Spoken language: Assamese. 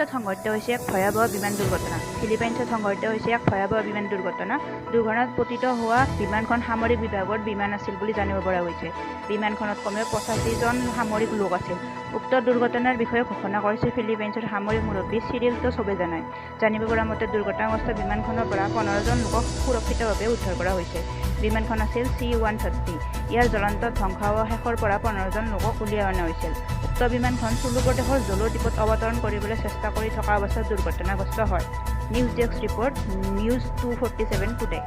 ফিলিপাইনছত সংঘটিত হৈছে এক ভয়াৱহ বিমান দুৰ্ঘটনা। ফিলিপাইনছত সংঘটিত হৈছে এক ভয়াৱহ বিমান দুৰ্ঘটনা। দুৰ্ঘটনাত পতিত হোৱা বিমানখন সামৰিক বিভাগৰ বিমান আছিল বুলি জানিব পৰা গৈছে। বিমানখনত কমেও 85 জন সামৰিক লোক আছিল। উক্ত দুৰ্ঘটনাৰ বিষয়ে ঘোষণা কৰিছে ফিলিপাইনছৰ সামৰিক মুৰব্বী চিৰিল চবেজানাই। জানিব পৰা মতে দুৰ্ঘটনাগ্ৰস্ত বিমানখনৰ পৰা 15 জন লোকক সুৰক্ষিতভাৱে উদ্ধাৰ কৰা হৈছে। বিমানখন আছিল C-130। ইয়াৰ জ্বলন্ত ধ্বংসাৱশেষৰ পৰা 15 জন লোকক উলিয়াই অনা হৈছিল। উক্ত বিমানখন চুলু প্ৰদেশৰ জলৰ দ্বীপত অৱতৰণ কৰিবলৈ চেষ্টা কৰি থকা অৱস্থাত দুৰ্ঘটনাগ্ৰস্ত হয়। News desk report, news 247 today.